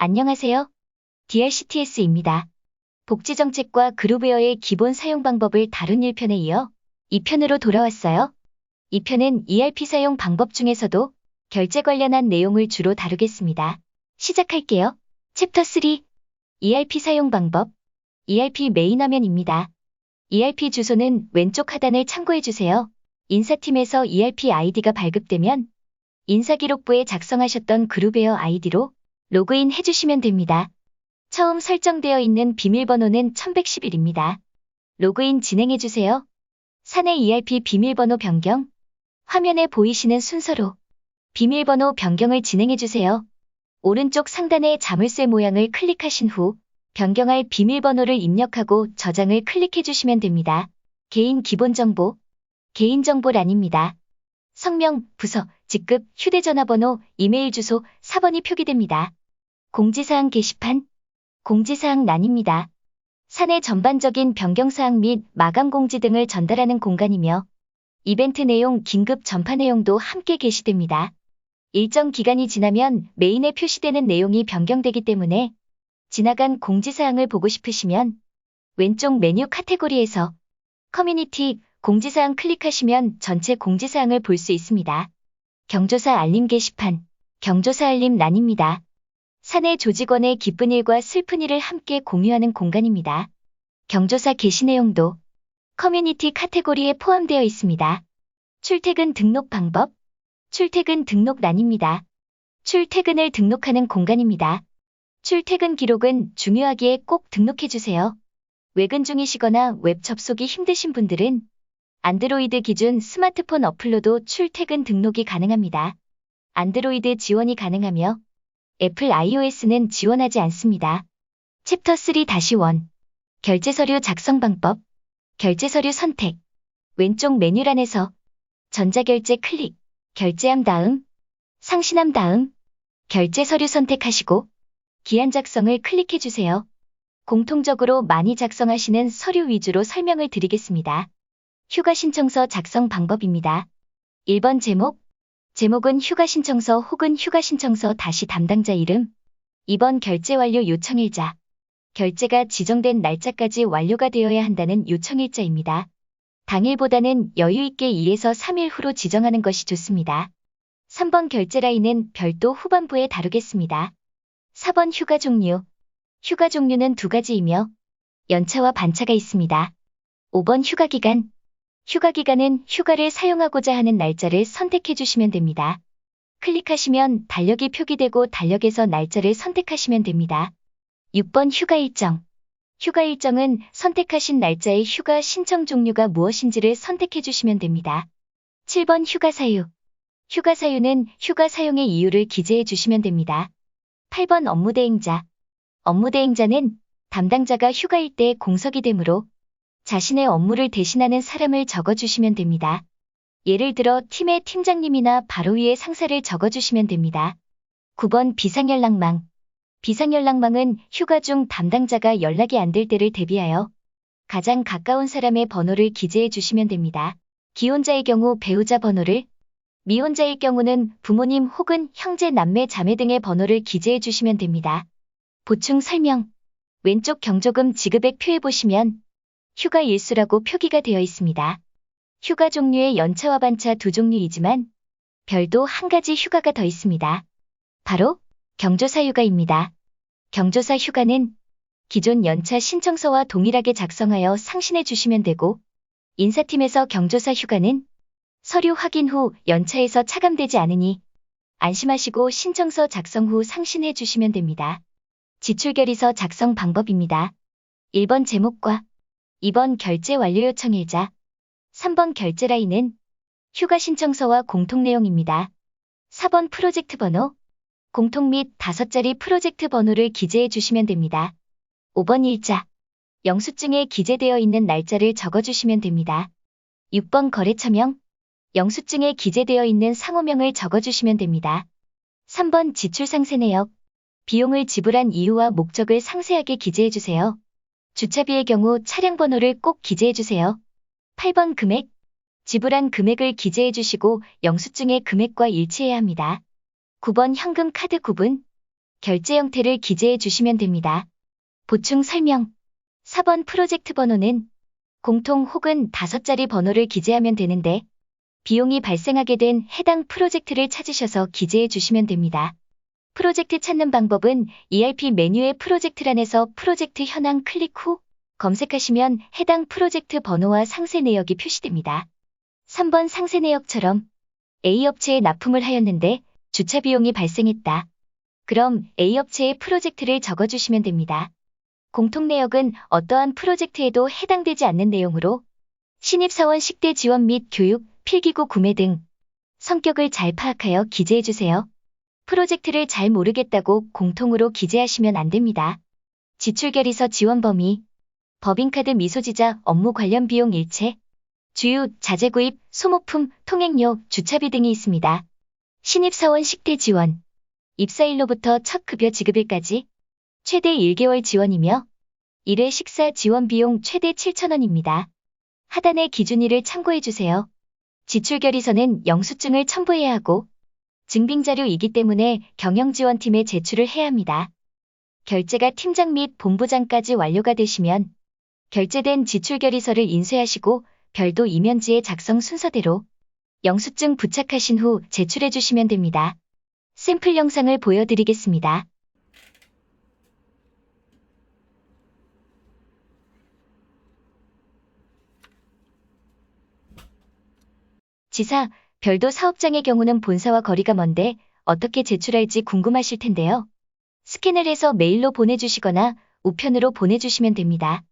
안녕하세요. DRCTS입니다. 복지정책과 그룹웨어의 기본 사용 방법을 다룬 1편에 이어 2편으로 돌아왔어요. 2편은 ERP 사용 방법 중에서도 결제 관련한 내용을 주로 다루겠습니다. 시작할게요. 챕터 3 ERP 사용 방법 ERP 메인 화면입니다. ERP 주소는 왼쪽 하단을 참고해주세요. 인사팀에서 ERP 아이디가 발급되면 인사기록부에 작성하셨던 그룹웨어 아이디로 로그인 해주시면 됩니다. 처음 설정되어 있는 비밀번호는 1111입니다. 로그인 진행해주세요. 사내 ERP 비밀번호 변경. 화면에 보이시는 순서로 비밀번호 변경을 진행해주세요. 오른쪽 상단의 자물쇠 모양을 클릭하신 후 변경할 비밀번호를 입력하고 저장을 클릭해주시면 됩니다. 개인 기본정보, 개인정보란입니다. 성명, 부서, 직급, 휴대전화번호, 이메일 주소, 4번이 표기됩니다. 공지사항 게시판, 공지사항란입니다. 사내 전반적인 변경사항 및 마감 공지 등을 전달하는 공간이며 이벤트 내용, 긴급 전파 내용도 함께 게시됩니다. 일정 기간이 지나면 메인에 표시되는 내용이 변경되기 때문에 지나간 공지사항을 보고 싶으시면 왼쪽 메뉴 카테고리에서 커뮤니티, 공지사항 클릭하시면 전체 공지사항을 볼 수 있습니다. 경조사 알림 게시판, 경조사 알림란입니다. 사내 조직원의 기쁜 일과 슬픈 일을 함께 공유하는 공간입니다. 경조사 게시 내용도 커뮤니티 카테고리에 포함되어 있습니다. 출퇴근 등록 방법, 출퇴근 등록란입니다. 출퇴근을 등록하는 공간입니다. 출퇴근 기록은 중요하기에 꼭 등록해주세요. 외근 중이시거나 웹 접속이 힘드신 분들은 안드로이드 기준 스마트폰 어플로도 출퇴근 등록이 가능합니다. 안드로이드 지원이 가능하며 애플 iOS는 지원하지 않습니다. 챕터 3-1 결제서류 작성 방법 결제서류 선택 왼쪽 메뉴란에서 전자결제 클릭 결제함 다음 상신함 다음 결제서류 선택하시고 기한 작성을 클릭해주세요. 공통적으로 많이 작성하시는 서류 위주로 설명을 드리겠습니다. 휴가 신청서 작성 방법입니다. 1번 제목 제목은 휴가 신청서 혹은 휴가 신청서 담당자 이름 2번 결제 완료 요청일자 결제가 지정된 날짜까지 완료가 되어야 한다는 요청일자입니다. 당일보다는 여유있게 2에서 3일 후로 지정하는 것이 좋습니다. 3번 결제 라인은 별도 후반부에 다루겠습니다. 4번 휴가 종류 휴가 종류는 두 가지이며 연차와 반차가 있습니다. 5번 휴가 기간 휴가 기간은 휴가를 사용하고자 하는 날짜를 선택해 주시면 됩니다. 클릭하시면 달력이 표기되고 달력에서 날짜를 선택하시면 됩니다. 6번 휴가 일정 휴가 일정은 선택하신 날짜의 휴가 신청 종류가 무엇인지를 선택해 주시면 됩니다. 7번 휴가 사유 휴가 사유는 휴가 사용의 이유를 기재해 주시면 됩니다. 8번 업무 대행자 업무 대행자는 담당자가 휴가일 때 공석이 되므로 자신의 업무를 대신하는 사람을 적어주시면 됩니다. 예를 들어 팀의 팀장님이나 바로 위의 상사를 적어주시면 됩니다. 9번 비상연락망 비상연락망은 휴가 중 담당자가 연락이 안 될 때를 대비하여 가장 가까운 사람의 번호를 기재해 주시면 됩니다. 기혼자의 경우 배우자 번호를, 미혼자일 경우는 부모님 혹은 형제, 남매, 자매 등의 번호를 기재해 주시면 됩니다. 보충 설명 왼쪽 경조금 지급액 표에 보시면 휴가 일수라고 표기가 되어 있습니다. 휴가 종류의 연차와 반차 두 종류이지만 별도 한 가지 휴가가 더 있습니다. 바로 경조사 휴가입니다. 경조사 휴가는 기존 연차 신청서와 동일하게 작성하여 상신해 주시면 되고 인사팀에서 경조사 휴가는 서류 확인 후 연차에서 차감되지 않으니 안심하시고 신청서 작성 후 상신해 주시면 됩니다. 지출결의서 작성 방법입니다. 1번 제목과 2번 결제 완료 요청일자 3번 결제 라인은 휴가 신청서와 공통 내용입니다. 4번 프로젝트 번호 공통 및 5자리 프로젝트 번호를 기재해 주시면 됩니다. 5번 일자 영수증에 기재되어 있는 날짜를 적어주시면 됩니다. 6번 거래처명 영수증에 기재되어 있는 상호명을 적어주시면 됩니다. 3번 지출 상세 내역 비용을 지불한 이유와 목적을 상세하게 기재해 주세요. 주차비의 경우 차량 번호를 꼭 기재해 주세요. 8번 금액 지불한 금액을 기재해 주시고 영수증의 금액과 일치해야 합니다. 9번 현금 카드 구분 결제 형태를 기재해 주시면 됩니다. 보충 설명. 4번 프로젝트 번호는 공통 혹은 5자리 번호를 기재하면 되는데 비용이 발생하게 된 해당 프로젝트를 찾으셔서 기재해 주시면 됩니다. 프로젝트 찾는 방법은 ERP 메뉴의 프로젝트란에서 프로젝트 현황 클릭 후 검색하시면 해당 프로젝트 번호와 상세 내역이 표시됩니다. 3번 상세 내역처럼 A업체에 납품을 하였는데 주차 비용이 발생했다. 그럼 A업체의 프로젝트를 적어주시면 됩니다. 공통 내역은 어떠한 프로젝트에도 해당되지 않는 내용으로 신입사원 식대 지원 및 교육, 필기구 구매 등 성격을 잘 파악하여 기재해주세요. 프로젝트를 잘 모르겠다고 공통으로 기재하시면 안 됩니다. 지출결의서 지원 범위, 법인카드 미소지자 업무 관련 비용 일체, 주유, 자재구입, 소모품, 통행료, 주차비 등이 있습니다. 신입사원 식대 지원, 입사일로부터 첫 급여 지급일까지 최대 1개월 지원이며 1회 식사 지원 비용 최대 7,000원입니다. 하단의 기준일을 참고해주세요. 지출결의서는 영수증을 첨부해야 하고 증빙자료이기 때문에 경영지원팀에 제출을 해야 합니다. 결제가 팀장 및 본부장까지 완료가 되시면 결제된 지출결의서를 인쇄하시고 별도 이면지의 작성 순서대로 영수증 부착하신 후 제출해 주시면 됩니다. 샘플 영상을 보여드리겠습니다. 지사, 별도 사업장의 경우는 본사와 거리가 먼데 어떻게 제출할지 궁금하실 텐데요. 스캔을 해서 메일로 보내주시거나 우편으로 보내주시면 됩니다.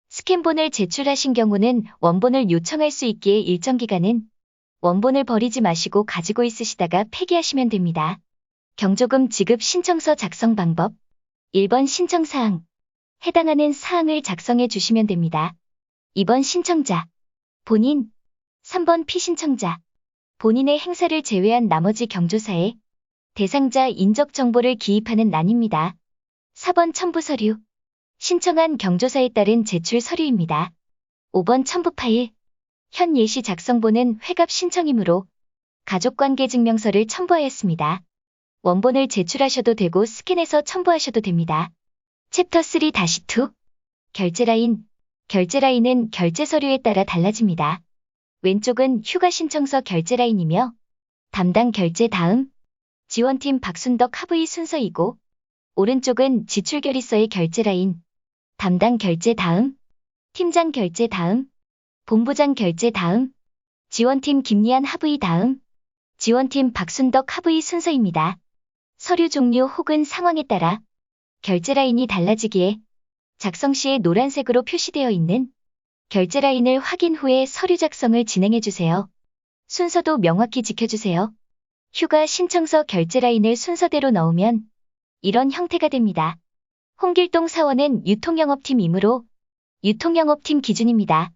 스캔본을 제출하신 경우는 원본을 요청할 수 있기에 일정 기간은 원본을 버리지 마시고 가지고 있으시다가 폐기하시면 됩니다. 경조금 지급 신청서 작성 방법. 1번 신청사항. 해당하는 사항을 작성해 주시면 됩니다. 2번 신청자. 본인. 3번 피신청자. 본인의 행사를 제외한 나머지 경조사에 대상자 인적 정보를 기입하는 란입니다. 4번 첨부 서류. 신청한 경조사에 따른 제출 서류입니다. 5번 첨부 파일. 현 예시 작성본은 회갑 신청이므로 가족관계증명서를 첨부하였습니다. 원본을 제출하셔도 되고 스캔해서 첨부하셔도 됩니다. 챕터 3-2. 결제라인. 결제라인은 결제 서류에 따라 달라집니다. 왼쪽은 휴가 신청서 결제라인이며 담당 결제 다음 지원팀 박순덕 하부의 순서이고 오른쪽은 지출결의서의 결제라인 담당 결제 다음 팀장 결제 다음 본부장 결제 다음 지원팀 김리안 하부의 다음 지원팀 박순덕 하부의 순서입니다. 서류 종류 혹은 상황에 따라 결제라인이 달라지기에 작성 시에 노란색으로 표시되어 있는 결제라인을 확인 후에 서류 작성을 진행해주세요. 순서도 명확히 지켜주세요. 휴가 신청서 결제라인을 순서대로 넣으면 이런 형태가 됩니다. 홍길동 사원은 유통영업팀이므로 유통영업팀 기준입니다.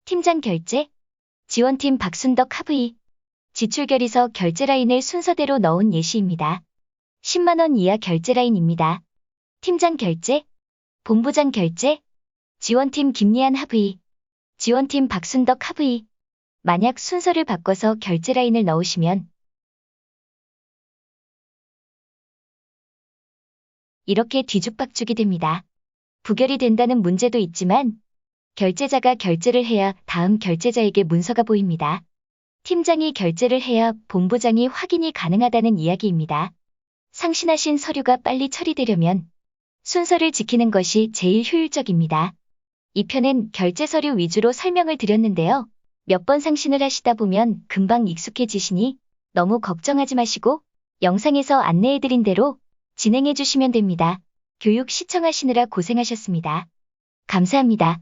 팀장 결제, 지원팀 박순덕 하부의, 지출결의서 결제라인을 순서대로 넣은 예시입니다. 10만원 이하 결제라인입니다. 팀장 결제, 본부장 결제, 지원팀 김리안 하부의, 지원팀 박순덕 하부의. 만약 순서를 바꿔서 결제라인을 넣으시면 이렇게 뒤죽박죽이 됩니다. 부결이 된다는 문제도 있지만 결제자가 결제를 해야 다음 결제자에게 문서가 보입니다. 팀장이 결제를 해야 본부장이 확인이 가능하다는 이야기입니다. 상신하신 서류가 빨리 처리되려면 순서를 지키는 것이 제일 효율적입니다. 이 편은 결제 서류 위주로 설명을 드렸는데요. 몇 번 상신을 하시다 보면 금방 익숙해지시니 너무 걱정하지 마시고 영상에서 안내해드린 대로 진행해 주시면 됩니다. 교육 시청하시느라 고생하셨습니다. 감사합니다.